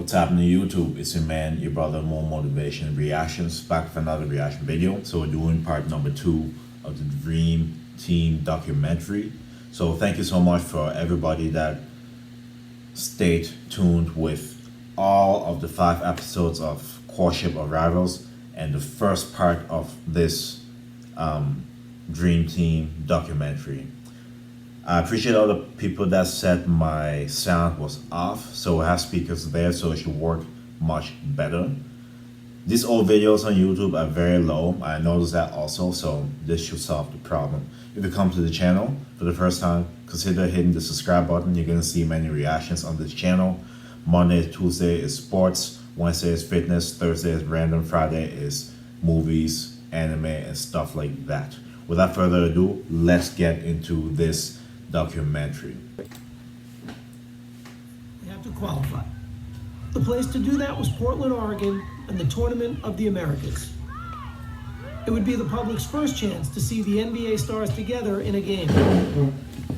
What's happening YouTube? It's your man, your brother, More Motivation Reactions, back with another reaction video. So we're doing part number 2 of the Dream Team documentary. So thank you so much for everybody that stayed tuned with all of the 5 episodes of Courtship of Rivals and the first part of this Dream Team documentary. I appreciate all the people that said my sound was off, so I have speakers there, so it should work much better. These old videos on YouTube are very low. I noticed that also, so this should solve the problem. If you come to the channel for the first time, consider hitting the subscribe button. You're gonna see many reactions on this channel. Monday, Tuesday is sports, Wednesday is fitness, Thursday is random, Friday is movies, anime, and stuff like that. Without further ado, let's get into this documentary. They have to qualify. The place to do that was Portland, Oregon, and the Tournament of the Americas. It would be the public's first chance to see the NBA stars together in a game,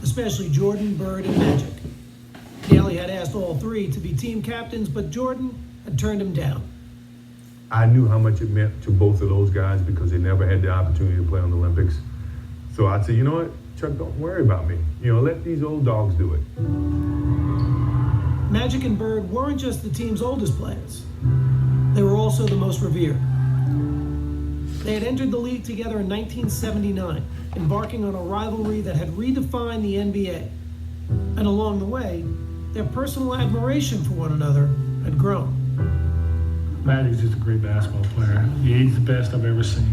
especially Jordan, Bird, and Magic. Daly had asked all 3 to be team captains, but Jordan had turned him down. I knew how much it meant to both of those guys because they never had the opportunity to play on the Olympics. So I'd say, you know what, Chuck, don't worry about me. Let these old dogs do it. Magic and Bird weren't just the team's oldest players. They were also the most revered. They had entered the league together in 1979, embarking on a rivalry that had redefined the NBA. And along the way, their personal admiration for one another had grown. Magic's just a great basketball player. He's the best I've ever seen,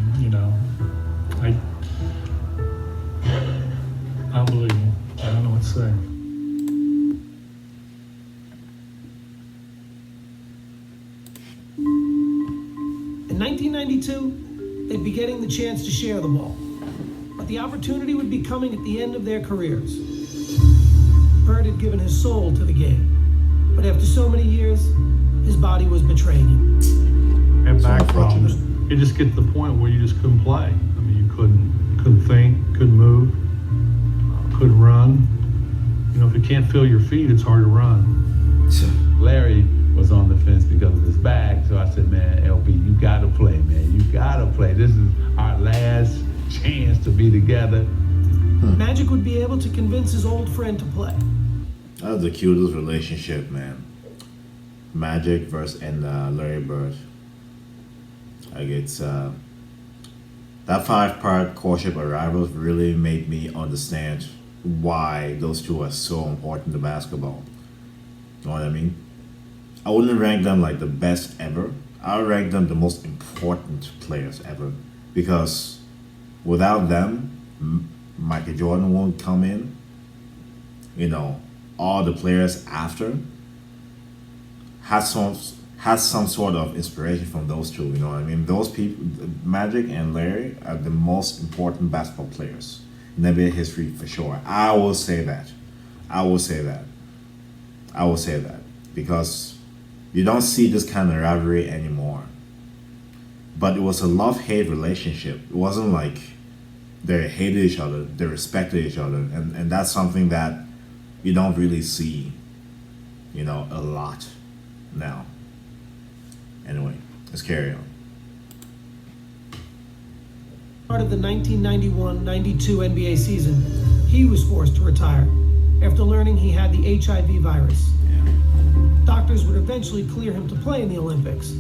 Unbelievable. I don't know what to say. In 1992, they'd be getting the chance to share the ball. But the opportunity would be coming at the end of their careers. Bird had given his soul to the game. But after so many years, his body was betraying him. And back problems. It just gets to the point where you just couldn't play. You couldn't think, couldn't move. Couldn't run. If you can't feel your feet, it's hard to run. Larry was on the fence because of his back, so I said, man, LB, you gotta play, man. You gotta play. This is our last chance to be together. Magic would be able to convince his old friend to play. That was the cutest relationship, man. Magic versus Larry Bird. It's that 5-part Courtship of Rivals really made me understand why those two are so important to basketball. You know what I mean? I wouldn't rank them like the best ever. I would rank them the most important players ever. Because without them, Michael Jordan won't come in. All the players after had some sort of inspiration from those two. You know what I mean? Those people, Magic and Larry, are the most important basketball players in NBA history for sure. I will say that. Because you don't see this kind of rivalry anymore. But it was a love-hate relationship. It wasn't like they hated each other, they respected each other. And that's something that you don't really see, a lot now. Anyway, let's carry on. Part of the 1991-92 NBA season, he was forced to retire after learning he had the HIV virus. Yeah. Doctors would eventually clear him to play in the Olympics,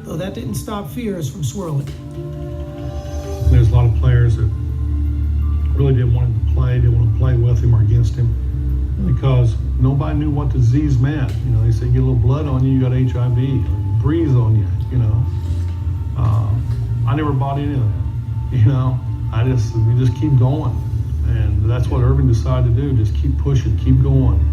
though that didn't stop fears from swirling. There's a lot of players that really didn't want him to play, didn't want to play with him or against him because nobody knew what disease meant. They say, get a little blood on you, you got HIV, or breathe on you, I never bought into that. You just keep going. And that's what Irving decided to do, just keep pushing, keep going. 6,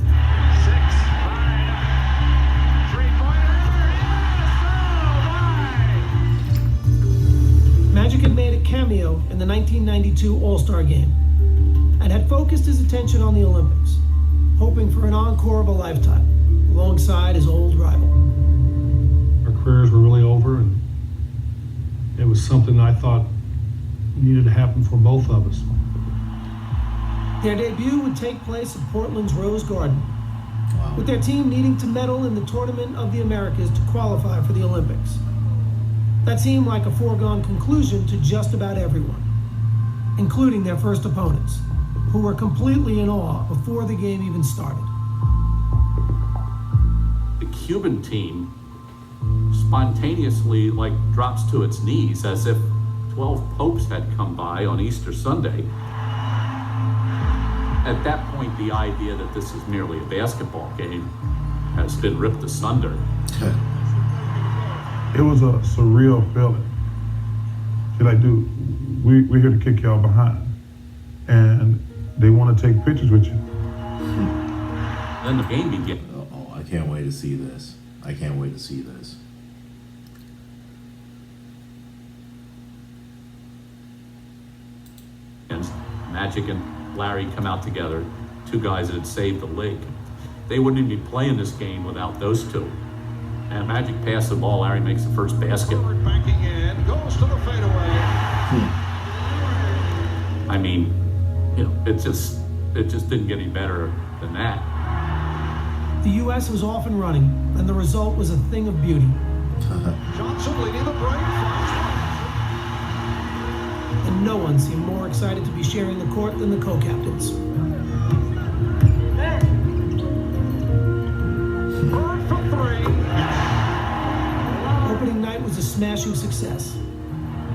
3-pointer, Magic had made a cameo in the 1992 All-Star Game and had focused his attention on the Olympics, hoping for an encore of a lifetime alongside his old rival. Our careers were really over, and it was something I thought needed to happen for both of us. Their debut would take place at Portland's Rose Garden. with their team needing to medal in the Tournament of the Americas to qualify for the Olympics. That seemed like a foregone conclusion to just about everyone, including their first opponents, who were completely in awe before the game even started. The Cuban team spontaneously drops to its knees as if 12 popes had come by on Easter Sunday. At that point, the idea that this is merely a basketball game has been ripped asunder. It was a surreal feeling. You're like, dude, we're here to kick y'all behind. And they want to take pictures with you. Then the game began. Oh, I can't wait to see this. I can't wait to see this. And Magic and Larry come out together, two guys that had saved the league. They wouldn't even be playing this game without those two. And Magic passed the ball, Larry makes the first basket. Banking in, goes to the fadeaway. I mean, it just didn't get any better than that. The U.S. was off and running, and the result was a thing of beauty. Johnson leading the break. And no one seemed more excited to be sharing the court than the co-captains. Bird for three. Opening night was a smashing success,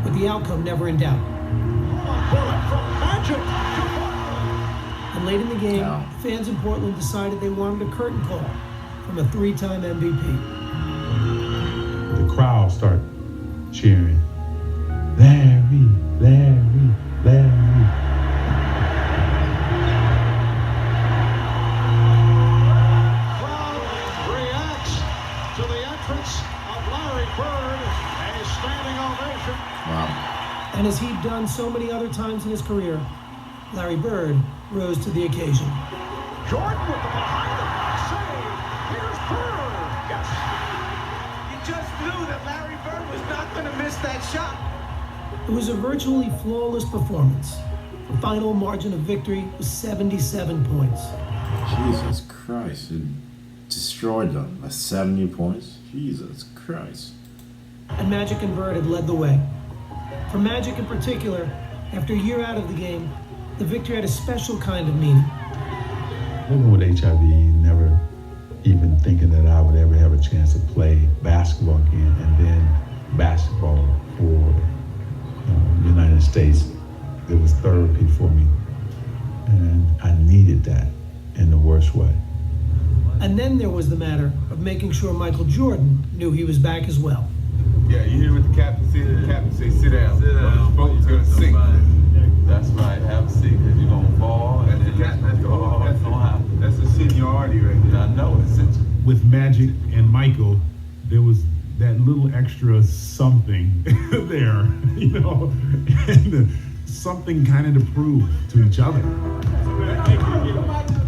but the outcome never in doubt. Bullet from Magic. And late in the game, Wow. fans in Portland decided they wanted a curtain call from a three-time MVP. The crowd start cheering, Larry, Larry, Larry. Crowd reacts to the entrance of Larry Bird. A standing ovation. Wow. And as he'd done so many other times in his career, Larry Bird rose to the occasion. Jordan with the behind-the-back save. Here's Bird. Yes. You just knew that Larry Bird was not going to miss that shot. It was a virtually flawless performance. The final margin of victory was 77 points. Jesus Christ. It destroyed them by 70 points. Jesus Christ. And Magic and Bird had led the way. For Magic in particular, after a year out of the game, the victory had a special kind of meaning. Living with HIV, never even thinking that I would ever have a chance to play basketball again, and then basketball for the United States. It was therapy for me, and I needed that in the worst way. And then there was the matter of making sure Michael Jordan knew he was back as well. Yeah, you hear what the captain said? The captain say, sit down. Sit down. This boat's gonna sink. That's right. Have a seat because you're going to fall. That's the captain. That's the seniority right there. I know. It's With Magic and Michael, there was that little extra something there, and something kind of to prove to each other.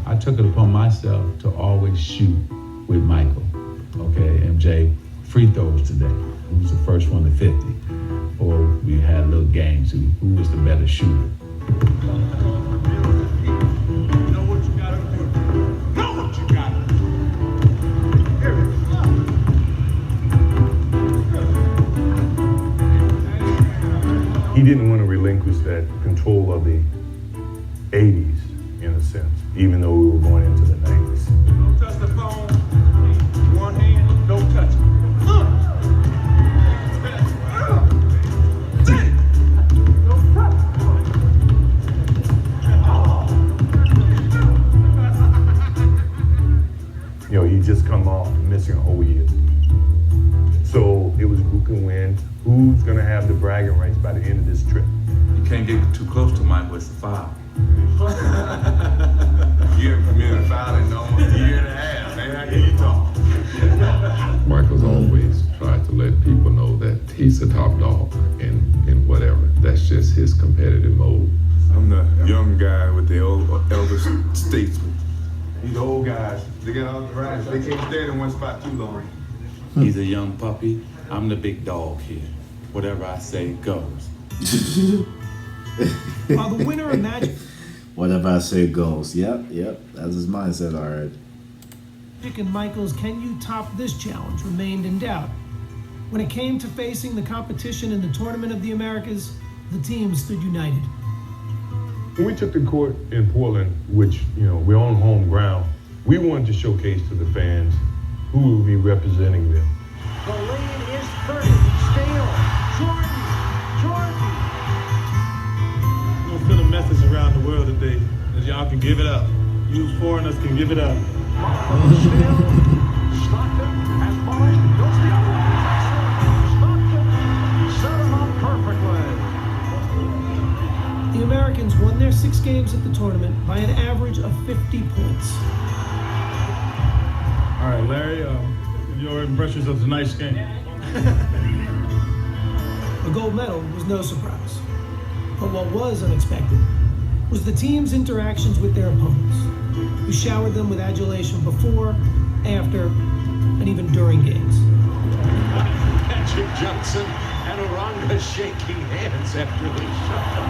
I took it upon myself to always shoot with Michael. Okay, MJ, free throws today. Who was the first one to 50? Or we had little games, who was the better shooter? You know what you gotta do. Know what you gotta do. Here it is. He didn't want to relinquish that control of the 80s, in a sense, even though we were going into the 90s. Don't touch the phone. One hand, don't touch it. He just come off missing a whole year. So it was who can win, who's going to have the bragging rights by the end of this trip. You can't get too close to Michael. It's a foul. You haven't committed a foul in almost a year and a half, man. How can you talk? Michael's always tried to let people know that he's a top dog in whatever. That's just his competitive mode. I'm the young guy with the elder statesman. These old guys, they got all the rights. They can't stay in one spot too long. He's a young puppy. I'm the big dog here. Whatever I say goes. While the winner of Magic Whatever I say goes. Yep. That's his mindset, all right. Magic and Michael's "can you top this challenge" remained in doubt. When it came to facing the competition in the Tournament of the Americas, the team stood united. When we took the court in Portland, which, we're on home ground, we wanted to showcase to the fans who will be representing them. The lead is 30. Steele. Jordan. I'm gonna send a message around the world today that y'all can give it up. You foreigners can give it up. Steele. Stockton has Monte. Goes the other way. Stockton set him up perfectly. The Americans won their 6 games at the tournament by an average of 50 points. All right, Larry, your impressions of tonight's game. The gold medal was no surprise. But what was unexpected was the team's interactions with their opponents, who showered them with adulation before, after, and even during games. Patrick Johnson and Oranga shaking hands after the shot.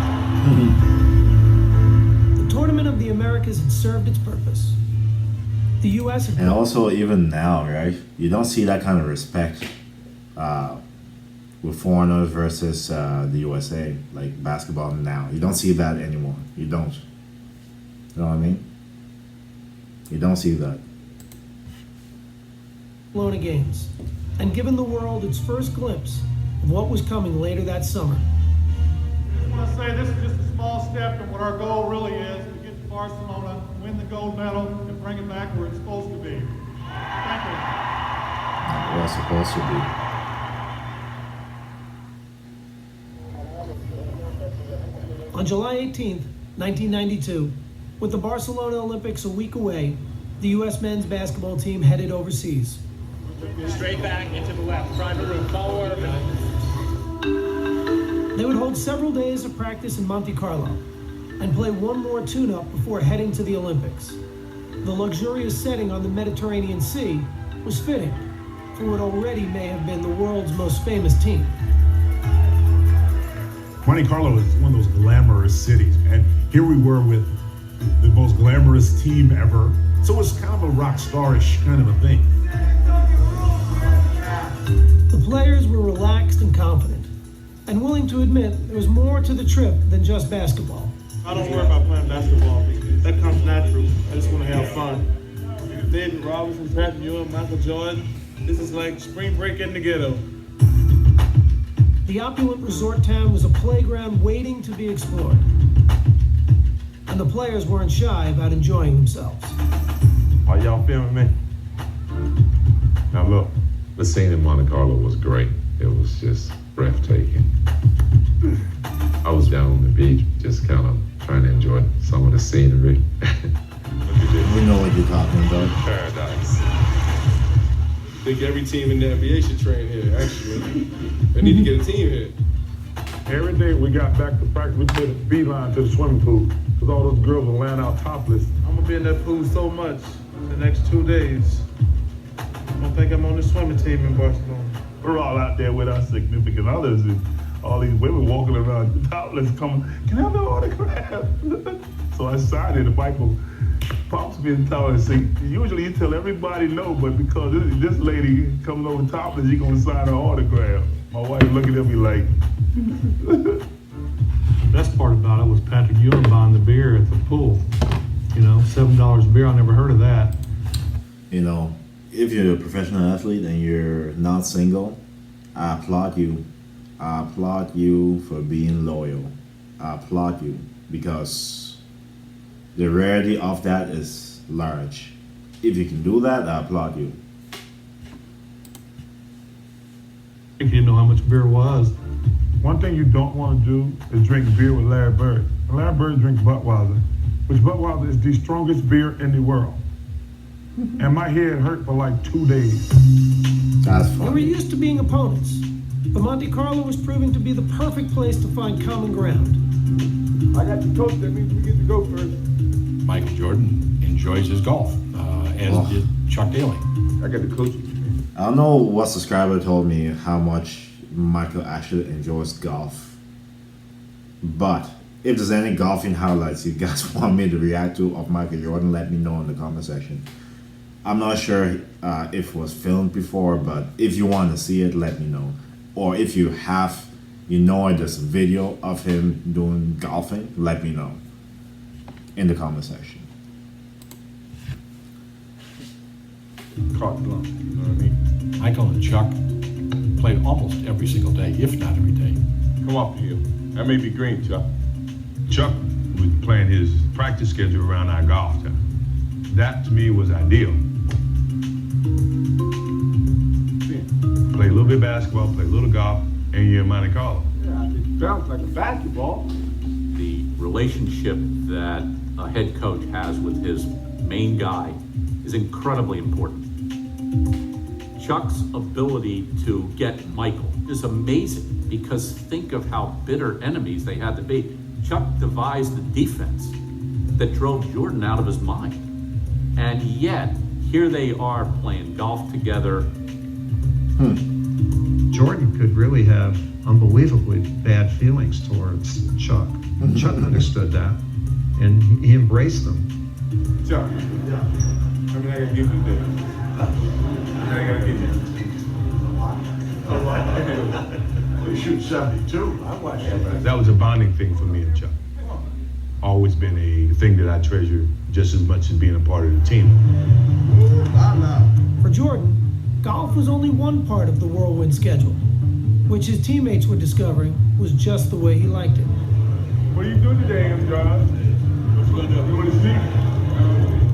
The Tournament of the Americas had served its purpose. The U.S. And also, even now, right? You don't see that kind of respect with foreigners versus the USA, like basketball now. You don't see that anymore. You don't. You know what I mean? You don't see that. Barcelona games, and given the world its first glimpse of what was coming later that summer. I just want to say this is just a small step in what our goal really is, to get to Barcelona, win the gold medal, and bring it back where it's supposed to be. Thank you. Where it's supposed to be. On July 18th, 1992, with the Barcelona Olympics a week away, the U.S. men's basketball team headed overseas. Straight back into the left, trying to move forward. They would hold several days of practice in Monte Carlo and play one more tune-up before heading to the Olympics. The luxurious setting on the Mediterranean Sea was fitting for what already may have been the world's most famous team. Monte Carlo is one of those glamorous cities, and here we were with the most glamorous team ever. So it's kind of a rock star-ish kind of a thing. The players were relaxed and confident, and willing to admit there was more to the trip than just basketball. I don't worry about playing basketball. That comes natural. I just want to have fun. David Robinson, Patrick Ewing, Michael Jordan. This is like spring break in the ghetto. The opulent resort town was a playground waiting to be explored, and the players weren't shy about enjoying themselves. Are y'all filming me? Now look. The scene in Monte Carlo was great. It was just breathtaking. I was down on the beach, just kind of trying to enjoy some of the scenery. We know what you're talking about. Paradise. I think every team in the NBA should train here, actually. They need to get a team here. Every day we got back to practice, we did a beeline to the swimming pool, because all those girls were laying out topless. I'm going to be in that pool so much the next 2 days. I don't think I'm on the swimming team in Barcelona. We're all out there with our significant others, and all these women walking around topless coming, can I have an autograph? So I signed it, and Michael pops me in the tower and say, usually you tell everybody no, but because this lady comes over topless, you're going to sign her autograph. My wife looking at me like... The best part about it was Patrick Ewing buying the beer at the pool. $7 a beer, I never heard of that. If you're a professional athlete and you're not single, I applaud you. I applaud you for being loyal. I applaud you because the rarity of that is large. If you can do that, I applaud you. I didn't know how much beer was. One thing you don't want to do is drink beer with Larry Bird. Larry Bird drinks Budweiser, which Budweiser is the strongest beer in the world. And my head hurt for like 2 days. That's They were funny. used to being opponents, but Monte Carlo was proving to be the perfect place to find common ground. I got the coach, that means we get to go first. Michael Jordan enjoys his golf, as did Chuck Daly. I got the coach. I don't know what subscriber told me how much Michael actually enjoys golf. But if there's any golfing highlights you guys want me to react to of Michael Jordan, let me know in the comment section. I'm not sure if it was filmed before, but if you want to see it, let me know. Or if you have, there's a video of him doing golfing, let me know in the comment section. Carte blanche, you know what I mean? Michael and Chuck played almost every single day, if not every day. Come off the hill. That may be green, Chuck. Chuck was playing his practice schedule around our golf time. That to me was ideal. Play a little bit of basketball, play a little golf, and you're in Monte Carlo. Yeah, it sounds like a basketball. The relationship that a head coach has with his main guy is incredibly important. Chuck's ability to get Michael is amazing because think of how bitter enemies they had to be. Chuck devised the defense that drove Jordan out of his mind. And yet, here they are playing golf together. Jordan could really have unbelievably bad feelings towards Chuck. Chuck understood that, and he embraced them. Chuck, I mean, I gotta give you this. I gotta give you. They shoot 72. I watched that. That was a bonding thing for me and Chuck. Always been a thing that I treasure just as much as being a part of the team. For Jordan, golf was only one part of the whirlwind schedule, which his teammates were discovering was just the way he liked it. What are you doing today, Josh? You want to see?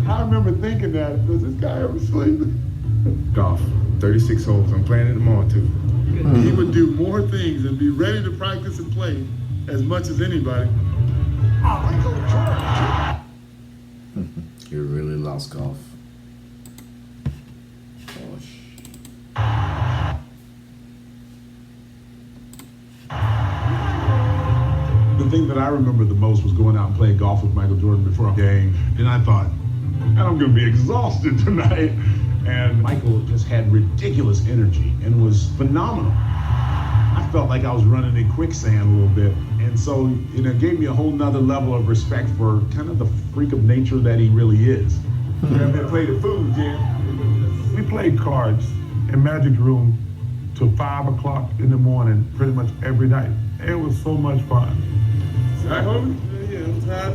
I remember thinking that, does this guy ever sleep? Golf, 36 holes. I'm playing it tomorrow too. He would do more things and be ready to practice and play as much as anybody. You really lost golf. The thing that I remember the most was going out and playing golf with Michael Jordan before a game. And I thought, man, I'm going to be exhausted tonight. And Michael just had ridiculous energy and was phenomenal. I felt like I was running in quicksand a little bit. And so, it gave me a whole nother level of respect for kind of the freak of nature that he really is. Play the food, Jim. We played cards in Magic Room till 5 o'clock in the morning, pretty much every night. It was so much fun. Yeah, it was hot.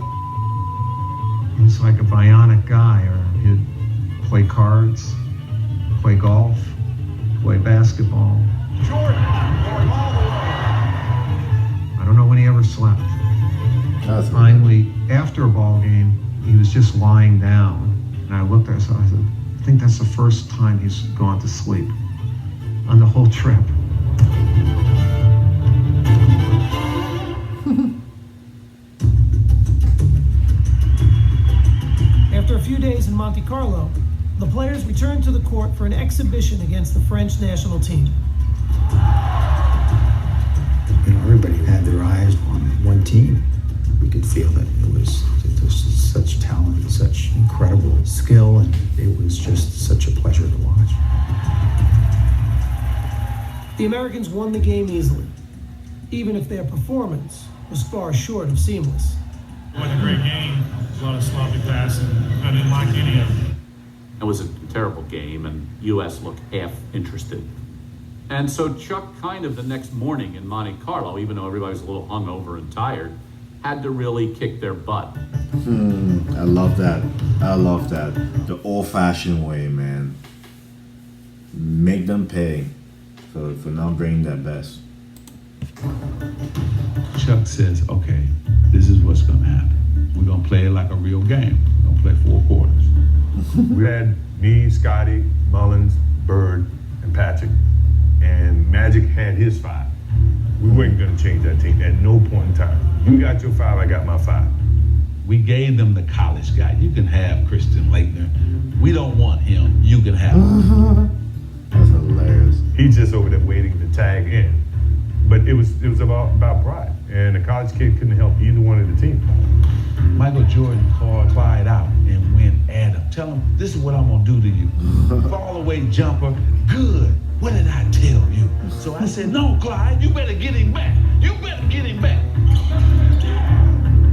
He was like a bionic guy, or he'd play cards, play golf, play basketball. Jordan going all the way. I don't know when he ever slept. Finally, after a ball game, he was just lying down. And I looked at him, I said, I think that's the first time he's gone to sleep on the whole trip. After a few days in Monte Carlo, the players returned to the court for an exhibition against the French national team. Everybody had their eyes on one team. We could feel that it was such talent and such incredible skill, and it was just such a pleasure to watch. The Americans won the game easily, even if their performance was far short of seamless. It wasn't a great game. A lot of sloppy passing. I didn't like any of it. It was a terrible game, and U.S. looked half interested. And so Chuck kind of the next morning in Monte Carlo, even though everybody was a little hungover and tired, had to really kick their butt. I love that. I love that. The old-fashioned way, man. Make them pay for not bringing their best. Chuck says, okay, this is what's going to happen. We're going to play it like a real game. We're going to play 4 quarters. We had me, Scotty, Mullins, Bird, and Patrick. And Magic had his 5. We weren't going to change that team at no point in time. You got your 5, I got my 5. We gave them the college guy. You can have Christian Laettner. We don't want him. You can have him. That's hilarious. He's just over there waiting to tag in. But it was about pride. And the college kid couldn't help either one of the teams. Michael Jordan called Clyde out and went at him. Tell him, this is what I'm going to do to you. Fall away jumper. Good. What did I tell you? So I said, no, Clyde, you better get him back. You better get him back.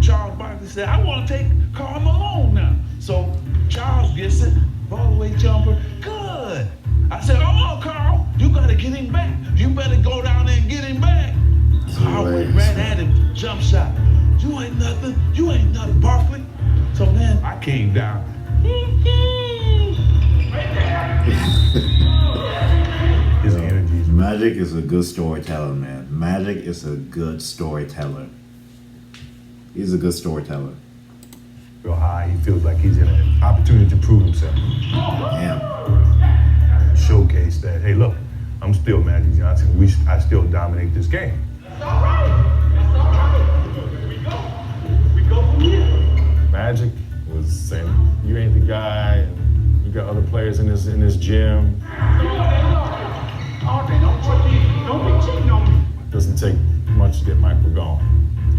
Charles Barkley said, I want to take Carl Malone now. So Charles gets it. Broadway jumper. Good. I said, oh, Carl, you got to get him back. You better go down there and get him back. Carl went right at him, jump shot. You ain't nothing. You ain't nothing, Barkley. So then I came down. His energy. Magic is a good storyteller, man. Magic is a good storyteller. He's a good storyteller. Real high, he feels like he's in an opportunity to prove himself. Damn. Showcase that, hey, look, I'm still Magic Johnson. I still dominate this game. That's all right. We go from here. Magic was saying, you ain't the guy, and you got other players in this gym. Don't be cheating on me. It doesn't take much to get Michael going.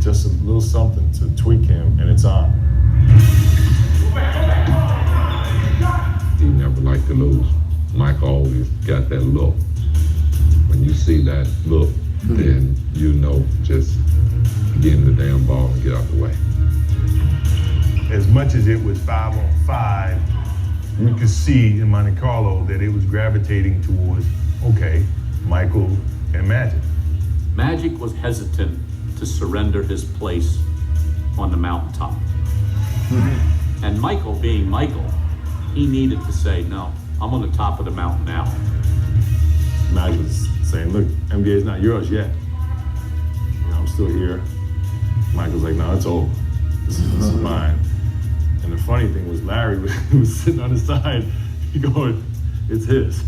Just a little something to tweak him, and it's on. He never liked to lose. Mike always got that look. When you see that look, then you know just get in the damn ball and get out the way. As much as it was 5-on-5, you could see in Monte Carlo that it was gravitating towards, okay, Michael and Magic. Magic was hesitant to surrender his place on the mountaintop. And Michael, being Michael, he needed to say, no, I'm on the top of the mountain now. Magic was saying, look, NBA's not yours yet. You know, I'm still here. Michael's like, no, it's over. This is mine. And the funny thing was Larry was sitting on the side, going, it's his.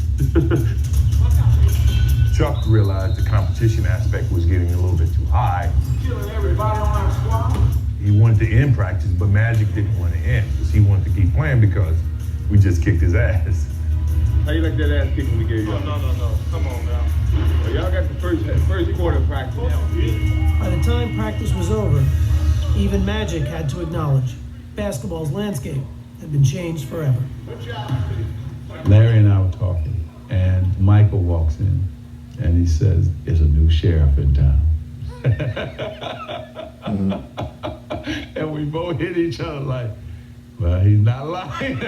Chuck realized the competition aspect was getting a little bit too high. Killing everybody on our squad. He wanted to end practice, but Magic didn't want to end because he wanted to keep playing because we just kicked his ass. How you like that ass kicking we gave you? No. Come on now. Well, y'all got the first quarter of practice. By the time practice was over, even Magic had to acknowledge basketball's landscape had been changed forever. Larry and I were talking, and Michael walks in, and he says, "There's a new sheriff in town." And we both hit each other like, well, he's not lying.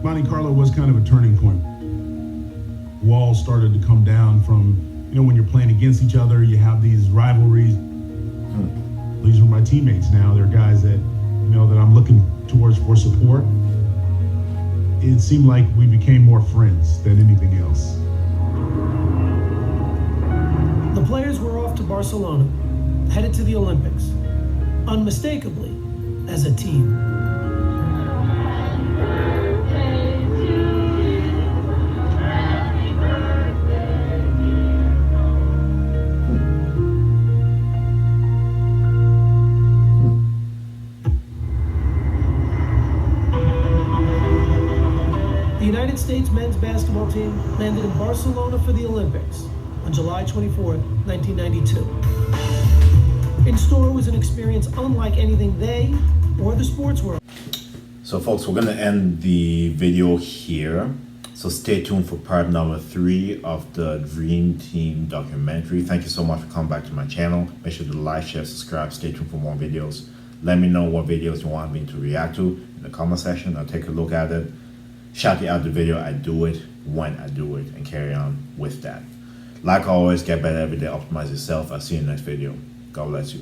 Monte Carlo was kind of a turning point. Walls started to come down from, when you're playing against each other, you have these rivalries. These are my teammates now. They're guys that, that I'm looking towards for support. It seemed like we became more friends than anything else. The players were off to Barcelona, headed to the Olympics, unmistakably as a team. The United States men's basketball team landed in Barcelona for the Olympics on July 24, 1992. In store was an experience unlike anything they or the sports world. So folks, we're gonna end the video here. So stay tuned for part number 3 of the Dream Team documentary. Thank you so much for coming back to my channel. Make sure to like, share, subscribe, stay tuned for more videos. Let me know what videos you want me to react to in the comment section. I'll take a look at it. Shout you out the video, I do it when I do it, and carry on with that. Like always, get better every day, optimize yourself. I'll see you in the next video. God bless you.